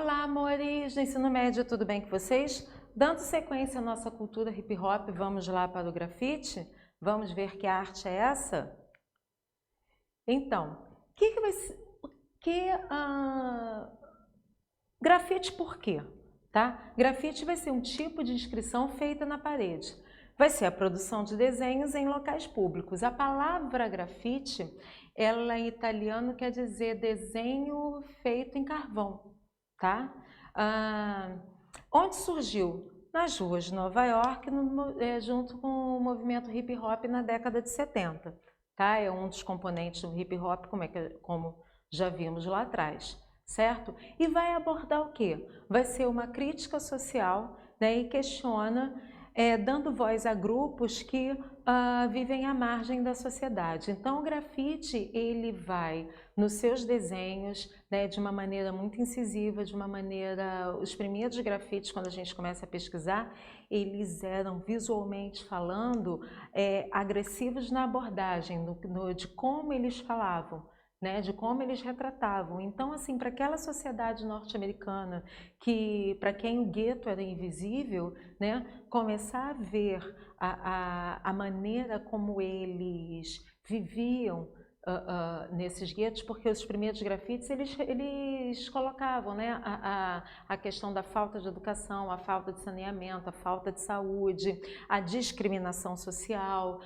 Olá, amores do ensino médio, tudo bem com vocês? Dando sequência à nossa cultura hip hop, vamos lá para o grafite? Vamos ver que arte é essa? Então, que vai ser, grafite por quê? Tá? Grafite vai ser um tipo de inscrição feita na parede. Vai ser a produção de desenhos em locais públicos. A palavra grafite, ela em italiano quer dizer desenho feito em carvão. Tá? Onde surgiu? Nas ruas de Nova York, junto com o movimento hip hop na década de 70. Tá? É um dos componentes do hip hop, como já vimos lá atrás, certo? E vai abordar o quê? Vai ser uma crítica social, né, e questiona, dando voz a grupos que vivem à margem da sociedade. Então, o grafite, ele vai nos seus desenhos, né, de uma maneira muito incisiva, de uma maneira... Os primeiros grafites, quando a gente começa a pesquisar, eles eram, visualmente falando, agressivos na abordagem, de como eles falavam, né, de como eles retratavam. Então, assim, para aquela sociedade norte-americana, que para quem o gueto era invisível, né, começar a ver a maneira como eles viviam nesses guetos, porque os primeiros grafites eles colocavam, né, a questão da falta de educação, a falta de saneamento, a falta de saúde, a discriminação social,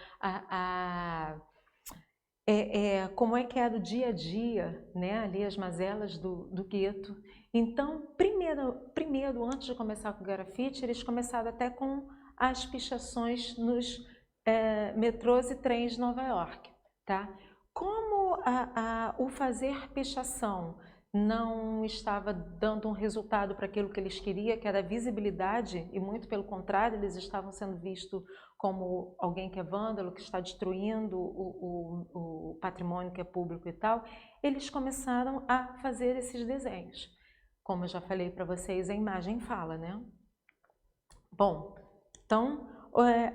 como é que era o dia a dia, né, ali as mazelas do gueto. Então, primeiro, antes de começar com o grafite, eles começaram até com as pichações nos metrôs e trens de Nova York. Tá? Como o fazer pichação não estava dando um resultado para aquilo que eles queriam, que era visibilidade, e muito pelo contrário, eles estavam sendo vistos como alguém que é vândalo, que está destruindo o patrimônio que é público e tal, eles começaram a fazer esses desenhos. Como eu já falei para vocês, a imagem fala, né? Bom, então,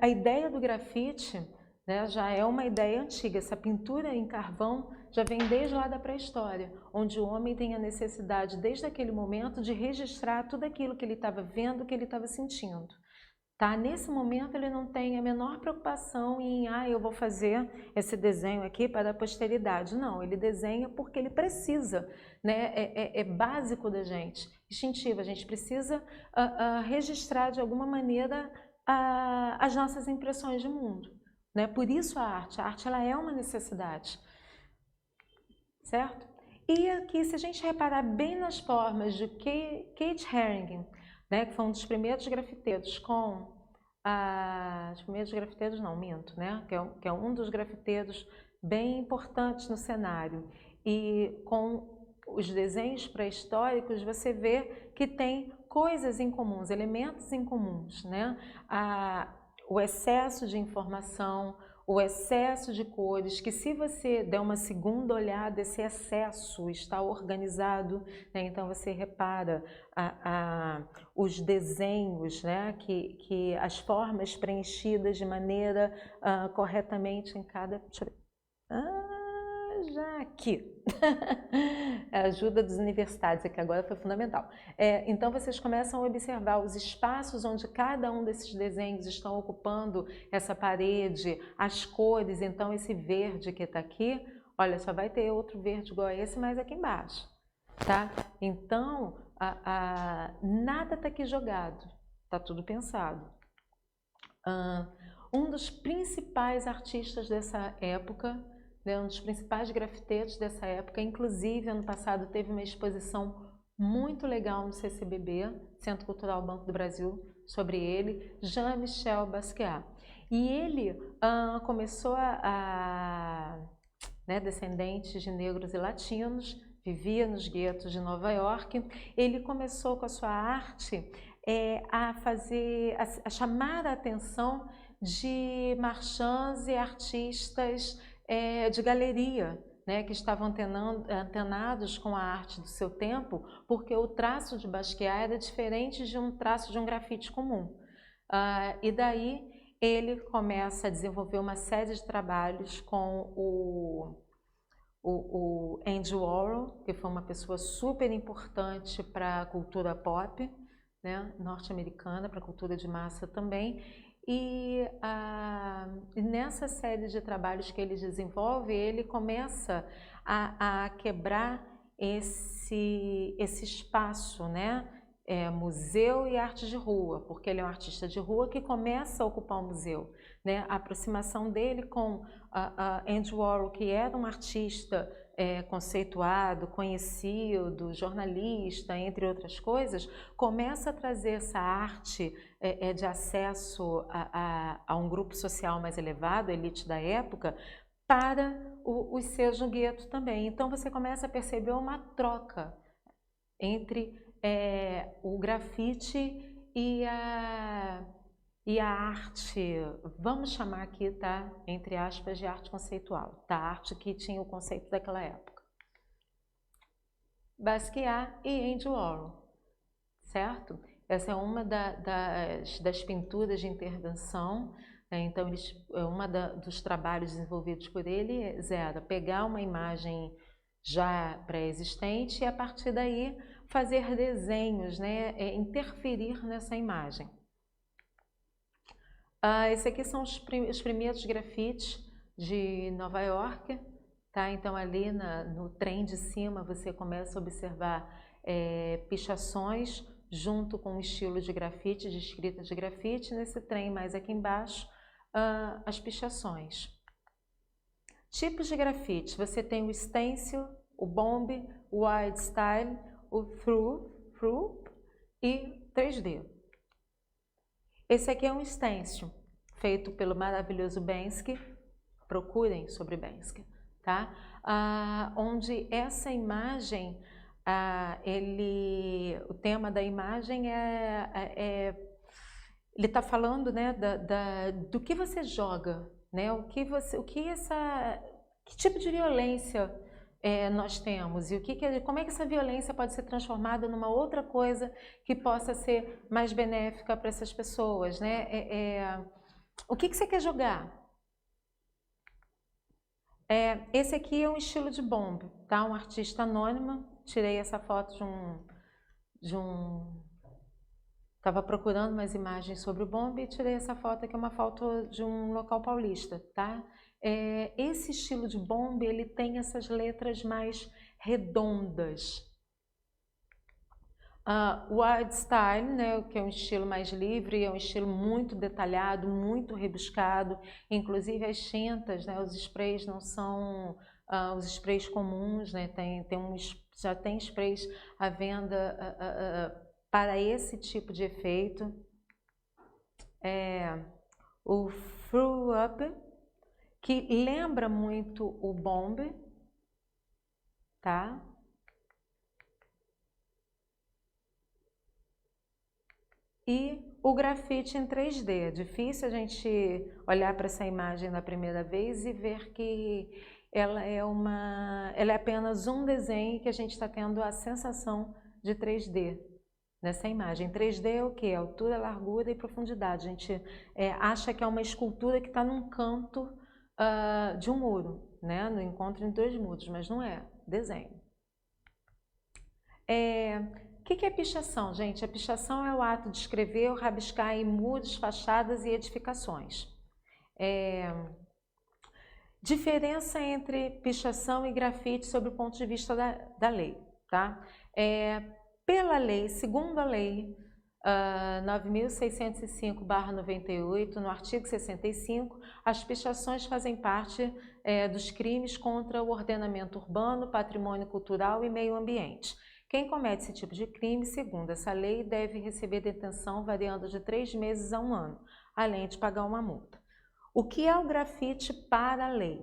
a ideia do grafite, né, já é uma ideia antiga. Essa pintura em carvão já vem desde lá da pré-história, onde o homem tem a necessidade, desde aquele momento, de registrar tudo aquilo que ele estava vendo, que ele estava sentindo. Tá? Nesse momento, ele não tem a menor preocupação em, eu vou fazer esse desenho aqui para a posteridade. Não, ele desenha porque ele precisa, né? É básico da gente, instintivo. A gente precisa registrar de alguma maneira as nossas impressões de mundo. Né? Por isso a arte ela é uma necessidade, certo? E aqui, se a gente reparar bem nas formas de Keith Haring, né, que foi um dos primeiros grafiteiros os primeiros grafiteiros não, minto, né, que é um dos grafiteiros bem importantes no cenário, e com os desenhos pré-históricos você vê que tem coisas em comuns, elementos em comuns, né, o excesso de informação, o excesso de cores, que se você der uma segunda olhada, esse excesso está organizado, né? Então você repara os desenhos, né? que as formas preenchidas de maneira corretamente em cada... Deixa eu ver. Já aqui. A ajuda das universidades aqui agora foi fundamental. Então vocês começam a observar os espaços onde cada um desses desenhos estão ocupando essa parede, as cores. Então esse verde que está aqui, olha, só vai ter outro verde igual a esse, mas aqui embaixo. Tá? Então, nada está aqui jogado, está tudo pensado. Um dos principais artistas dessa época, né, um dos principais grafiteiros dessa época, inclusive ano passado teve uma exposição muito legal no CCBB, Centro Cultural Banco do Brasil, sobre ele, Jean-Michel Basquiat. E ele começou descendente de negros e latinos, vivia nos guetos de Nova York. Ele começou com a sua arte a chamar a atenção de marchands e artistas de galeria, né, que estavam antenados com a arte do seu tempo, porque o traço de Basquiat era diferente de um traço de um grafite comum. E daí ele começa a desenvolver uma série de trabalhos com o Andy Warhol, que foi uma pessoa super importante para a cultura pop, né, norte-americana, para a cultura de massa também. E nessa série de trabalhos que ele desenvolve, ele começa a quebrar esse espaço, né? Museu e arte de rua, porque ele é um artista de rua que começa a ocupar o museu, né? A aproximação dele com Andy Warhol, que era um artista conceituado, conhecido, jornalista, entre outras coisas, começa a trazer essa arte de acesso a um grupo social mais elevado, a elite da época, para os seus no gueto também. Então você começa a perceber uma troca entre o grafite e a arte, vamos chamar aqui, tá, entre aspas, de arte conceitual, tá? A arte que tinha o conceito daquela época. Basquiat e Andy Warhol, certo? Essa é uma das pinturas de intervenção, né? Então, dos trabalhos desenvolvidos por ele era pegar uma imagem já pré-existente e, a partir daí, fazer desenhos, né? Interferir nessa imagem. Esse aqui são os primeiros grafites de Nova York, tá? Então ali no trem de cima você começa a observar pichações junto com o estilo de grafite, de escrita de grafite. Nesse trem mais aqui embaixo, as pichações. Tipos de grafite, você tem o stencil, o bomb, o wide style, o through e 3D. Esse aqui é um stencil, feito pelo maravilhoso Banksy, procurem sobre Banksy, tá? Onde essa imagem, o tema da imagem ele está falando, né, do que você joga, né? Que tipo de violência nós temos e como é que essa violência pode ser transformada numa outra coisa que possa ser mais benéfica para essas pessoas, né? O que você quer jogar? Esse aqui é um estilo de bomb, tá? Um artista anônimo. Tirei essa foto Estava procurando umas imagens sobre o bomb e tirei essa foto, que é uma foto de um local paulista, tá? Esse estilo de bomb, ele tem essas letras mais redondas. O Wild Style, né, que é um estilo mais livre, é um estilo muito detalhado, muito rebuscado. Inclusive as tintas, né, os sprays não são os sprays comuns, né, já tem sprays à venda para esse tipo de efeito. O Throw Up, que lembra muito o bomb, tá? E o grafite em 3D. É difícil a gente olhar para essa imagem na primeira vez e ver que ela é apenas um desenho que a gente está tendo a sensação de 3D nessa imagem. 3D é o que? Altura, largura e profundidade. A gente acha que é uma escultura que está num canto de um muro, né? No encontro entre dois muros, mas não é. Desenho. O que é pichação, gente? A pichação é o ato de escrever ou rabiscar em muros, fachadas e edificações. Diferença entre pichação e grafite sob o ponto de vista da lei, tá? Pela lei, segundo a lei 9.605/98, no artigo 65, as pichações fazem parte dos crimes contra o ordenamento urbano, patrimônio cultural e meio ambiente. Quem comete esse tipo de crime, segundo essa lei, deve receber detenção variando de 3 meses a 1 ano, além de pagar uma multa. O que é o grafite para a lei?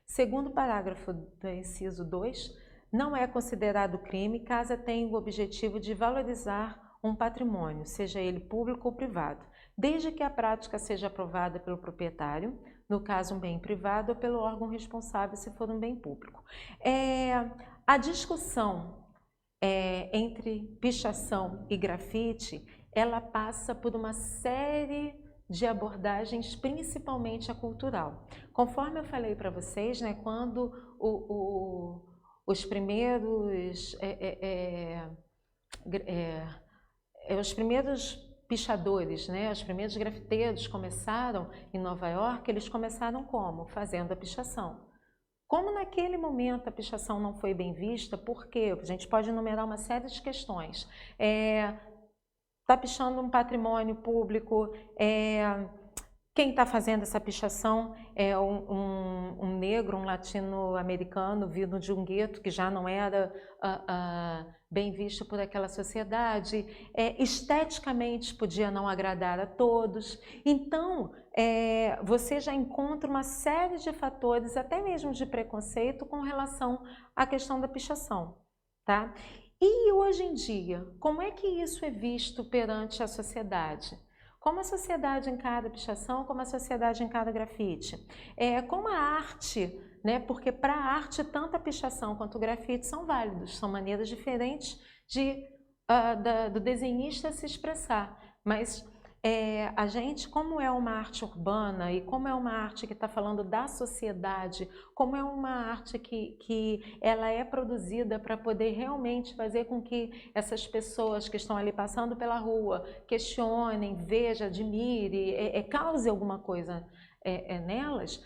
Segundo o parágrafo do inciso 2, não é considerado crime caso tenha o objetivo de valorizar um patrimônio, seja ele público ou privado, desde que a prática seja aprovada pelo proprietário, no caso um bem privado, ou pelo órgão responsável, se for um bem público. A discussão entre pichação e grafite, ela passa por uma série de abordagens, principalmente a cultural. Conforme eu falei para vocês, né, quando os primeiros pichadores, né, os primeiros grafiteiros começaram em Nova York, eles começaram como? Fazendo a pichação. Como naquele momento a pichação não foi bem vista, por quê? A gente pode enumerar uma série de questões. Está pichando um patrimônio público, quem está fazendo essa pichação é um negro, um latino-americano vindo de um gueto que já não era bem visto por aquela sociedade, esteticamente podia não agradar a todos. Então, você já encontra uma série de fatores, até mesmo de preconceito, com relação à questão da pichação, tá? E hoje em dia, como é que isso é visto perante a sociedade? Como a sociedade encara a pichação, como a sociedade encara grafite? Como a arte, né? Porque para a arte, tanto a pichação quanto o grafite são válidos, são maneiras diferentes do desenhista se expressar. Mas a gente, como é uma arte urbana e como é uma arte que está falando da sociedade, como é uma arte que ela é produzida para poder realmente fazer com que essas pessoas que estão ali passando pela rua questionem, vejam, admirem, cause alguma coisa nelas,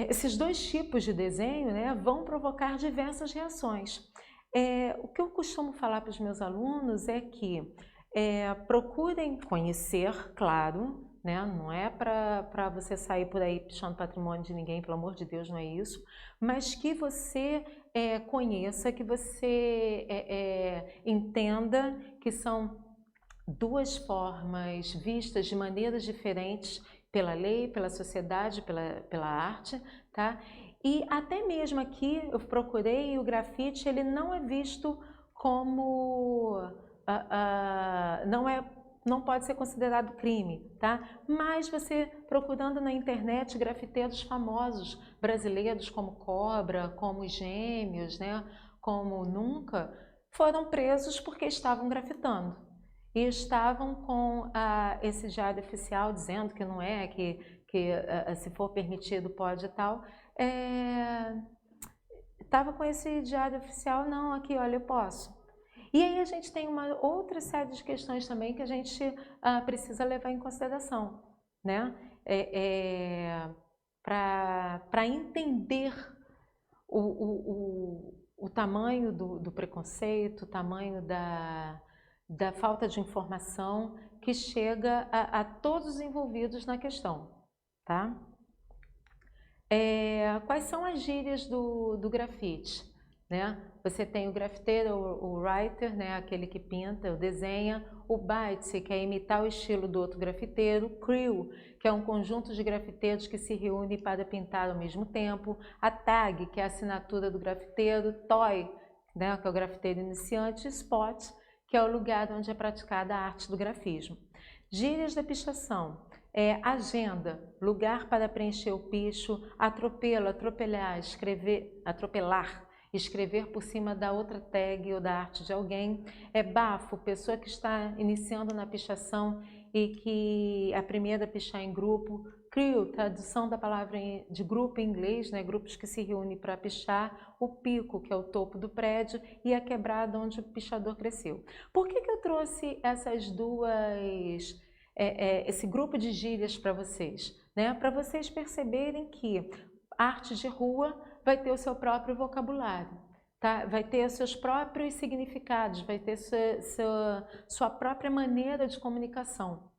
esses dois tipos de desenho, né, vão provocar diversas reações. O que eu costumo falar para os meus alunos é que procurem conhecer, claro, né, não é para você sair por aí pichando patrimônio de ninguém, pelo amor de Deus, não é isso, mas que você conheça, que você entenda que são duas formas vistas de maneiras diferentes pela lei, pela sociedade, pela arte, tá? E até mesmo aqui eu procurei, o grafite ele não é visto como não pode ser considerado crime, tá? Mas você procurando na internet grafiteiros famosos brasileiros como Cobra, como Gêmeos, né? Como Nunca, foram presos porque estavam grafitando e estavam com esse diário oficial dizendo que não é, que se for permitido pode e tal. Estava com esse diário oficial, não, aqui, olha, eu posso. E aí a gente tem uma outra série de questões também que a gente precisa levar em consideração, né? Para entender o tamanho do preconceito, o tamanho da falta de informação que chega a todos os envolvidos na questão, tá? Quais são as gírias do grafite? Né? Você tem o grafiteiro, o writer, né? Aquele que pinta, desenha, o bite, que é imitar o estilo do outro grafiteiro, crew, que é um conjunto de grafiteiros que se reúne para pintar ao mesmo tempo, a tag, que é a assinatura do grafiteiro, toy, né? Que é o grafiteiro iniciante, spot, que é o lugar onde é praticada a arte do grafismo. Gírias da pichação. Agenda, lugar para preencher o picho, atropelo, atropelar, escrever por cima da outra tag ou da arte de alguém. Bafo, pessoa que está iniciando na pichação e que a primeira a pichar em grupo. Crew, tradução da palavra de grupo em inglês, né? Grupos que se reúnem para pichar. O pico, que é o topo do prédio, e a quebrada onde o pichador cresceu. Por que eu trouxe essas duas... esse grupo de gírias para vocês, né? Para vocês perceberem que arte de rua vai ter o seu próprio vocabulário, tá? Vai ter os seus próprios significados, vai ter sua própria maneira de comunicação,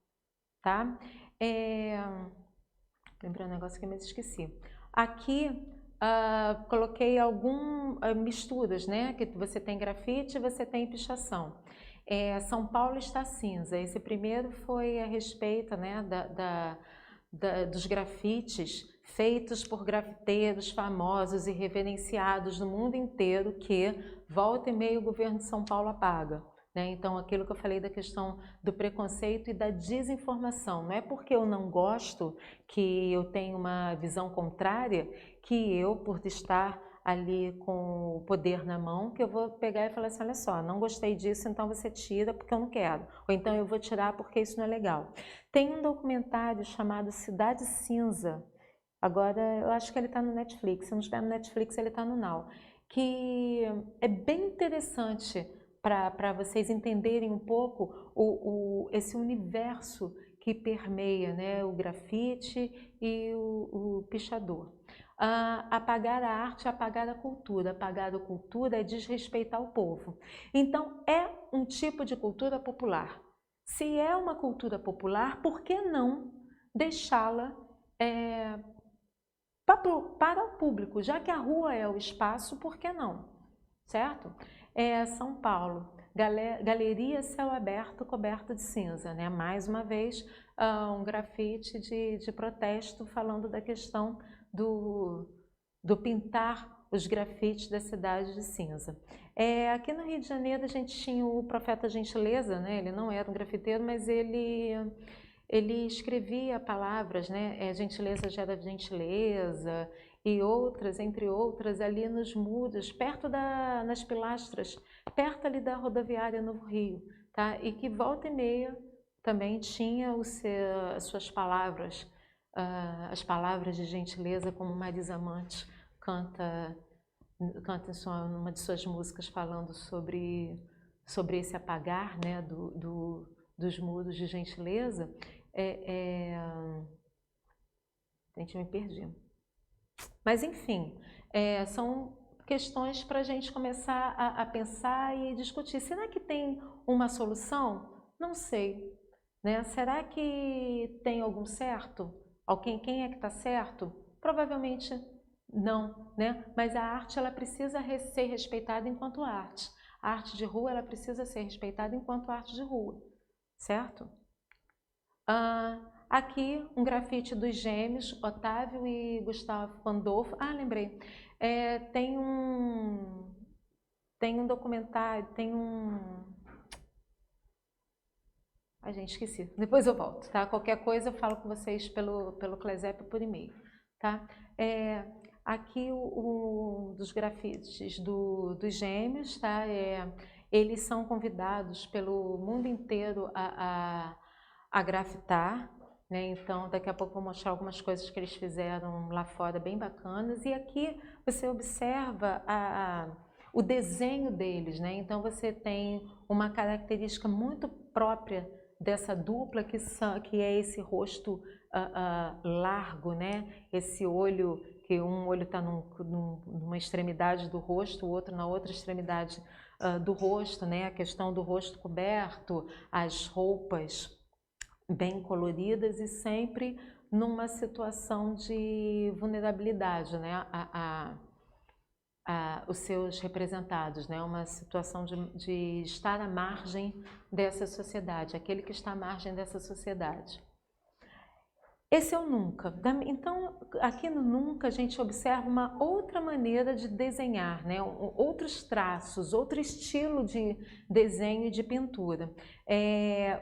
tá? Lembrei um negócio que eu me esqueci. Aqui coloquei misturas, né? Que você tem grafite e você tem pichação. São Paulo está cinza. Esse primeiro foi a respeito, né, dos grafites feitos por grafiteiros famosos e reverenciados no mundo inteiro que volta e meia o governo de São Paulo apaga. Né? Então, aquilo que eu falei da questão do preconceito e da desinformação. Não é porque eu não gosto, que eu tenho uma visão contrária, que eu, por estar ali com o poder na mão, que eu vou pegar e falar assim, olha só, não gostei disso, então você tira porque eu não quero. Ou então eu vou tirar porque isso não é legal. Tem um documentário chamado Cidade Cinza, agora eu acho que ele está no Netflix, se não estiver no Netflix ele está no Now, que é bem interessante para vocês entenderem um pouco esse universo que permeia, né, o grafite e o pichador. Apagar a arte, apagar a cultura. Apagar a cultura é desrespeitar o povo. Então, é um tipo de cultura popular. Se é uma cultura popular, por que não deixá-la para o público? Já que a rua é o espaço, por que não? Certo? São Paulo, Galeria Céu Aberto coberto de cinza, né? Mais uma vez, um grafite de protesto falando da questão do pintar os grafites da cidade de cinza. Aqui no Rio de Janeiro a gente tinha o Profeta Gentileza, né? Ele não era um grafiteiro, mas ele escrevia palavras, né? Gentileza gera gentileza, e outras, entre outras, ali nos muros, nas pilastras, perto ali da rodoviária Novo Rio, tá? E que volta e meia também tinha as suas palavras, as palavras de gentileza, como Marisa Monte canta em uma de suas músicas falando sobre esse apagar, né, dos muros de gentileza. Gente, me perdi. Mas, enfim, são questões para a gente começar a pensar e discutir. Será que tem uma solução? Não sei. Né? Será que tem algum certo? Quem é que está certo? Provavelmente não. Né? Mas a arte ela precisa ser respeitada enquanto arte. A arte de rua ela precisa ser respeitada enquanto arte de rua. Certo? Aqui um grafite dos gêmeos, Otávio e Gustavo Pandolfo. Lembrei. Tem um documentário, Ai, gente, esqueci. Depois eu volto, tá? Qualquer coisa eu falo com vocês pelo Clesep por e-mail, tá? Aqui um dos grafites dos gêmeos, tá? Eles são convidados pelo mundo inteiro a grafitar, né? Então, daqui a pouco eu vou mostrar algumas coisas que eles fizeram lá fora bem bacanas. E aqui você observa o desenho deles, né? Então, você tem uma característica muito própria dessa dupla que é esse rosto largo, né? Esse olho, que um olho está numa extremidade do rosto, o outro na outra extremidade do rosto, né? A questão do rosto coberto, as roupas bem coloridas e sempre numa situação de vulnerabilidade, né? Os seus representados, né? Uma situação de estar à margem dessa sociedade, aquele que está à margem dessa sociedade. Esse é o Nunca. Então, aqui no Nunca, a gente observa uma outra maneira de desenhar, né? Outros traços, outro estilo de desenho e de pintura.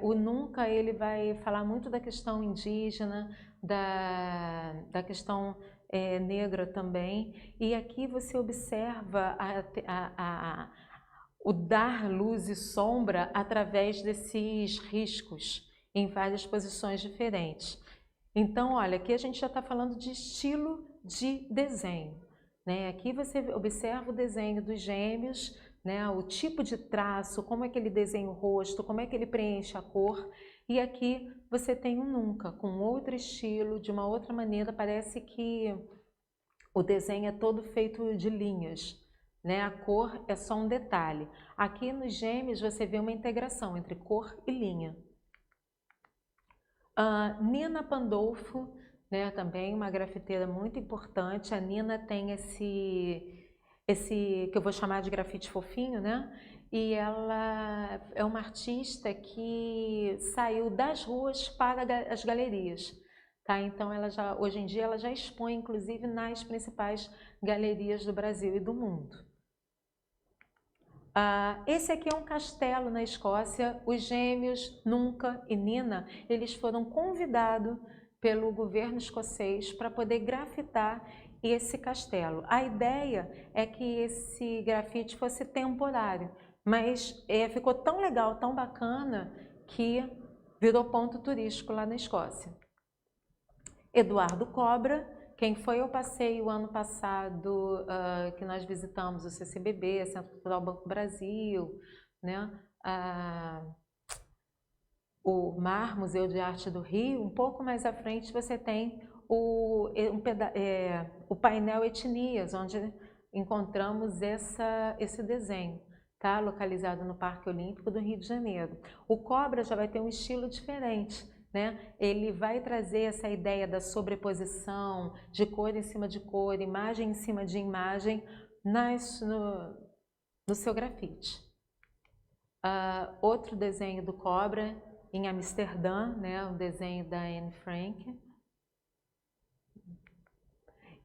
O Nunca ele vai falar muito da questão indígena, da questão negra também. E aqui você observa o dar luz e sombra através desses riscos em várias posições diferentes. Então, olha, aqui a gente já está falando de estilo de desenho, né? Aqui você observa o desenho dos gêmeos, né? O tipo de traço, como é que ele desenha o rosto, como é que ele preenche a cor. E aqui você tem um Nunca, com outro estilo, de uma outra maneira, parece que o desenho é todo feito de linhas, né? A cor é só um detalhe. Aqui nos gêmeos você vê uma integração entre cor e linha. Nina Pandolfo, né, também uma grafiteira muito importante. A Nina tem esse que eu vou chamar de grafite fofinho, né? E ela é uma artista que saiu das ruas para as galerias, tá? Então hoje em dia ela já expõe, inclusive, nas principais galerias do Brasil e do mundo. Esse aqui é um castelo na Escócia. Os gêmeos Nunca e Nina, eles foram convidados pelo governo escocês para poder grafitar e esse castelo. A ideia é que esse grafite fosse temporário, mas ficou tão legal, tão bacana, que virou ponto turístico lá na Escócia. Eduardo Cobra, quem foi ao passeio ano passado, que nós visitamos o CCBB, Centro Cultural Banco Brasil, né? O MAR, Museu de Arte do Rio, um pouco mais à frente você tem o painel Etnias, onde encontramos esse desenho, tá? Localizado no Parque Olímpico do Rio de Janeiro. O Cobra já vai ter um estilo diferente, né? Ele vai trazer essa ideia da sobreposição, de cor em cima de cor, imagem em cima de imagem no seu grafite. Outro desenho do Cobra em Amsterdã, né? Um desenho da Anne Frank.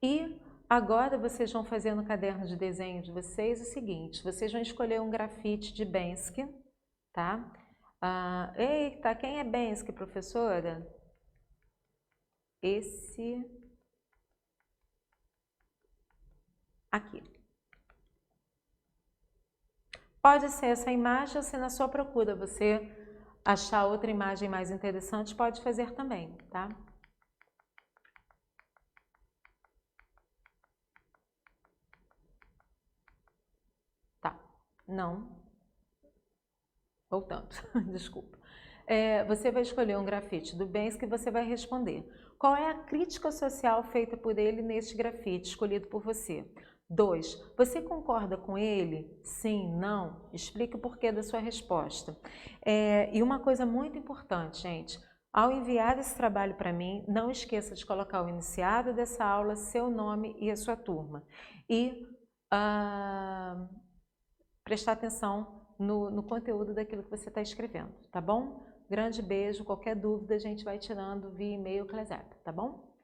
E agora vocês vão fazer no caderno de desenho de vocês o seguinte: vocês vão escolher um grafite de Banksy, tá? Eita, quem é Banksy, professora? Esse aqui. Pode ser essa imagem, ou se na sua procura você achar outra imagem mais interessante, pode fazer também, tá? Tá, não. Voltando, desculpa. Você vai escolher um grafite do Banksy que você vai responder. Qual é a crítica social feita por ele neste grafite escolhido por você? 2. Você concorda com ele? Sim, não? Explique o porquê da sua resposta. E uma coisa muito importante, gente, ao enviar esse trabalho para mim, não esqueça de colocar o iniciado dessa aula, seu nome e a sua turma. E prestar atenção no conteúdo daquilo que você está escrevendo, tá bom? Grande beijo, qualquer dúvida a gente vai tirando via e-mail, tá bom?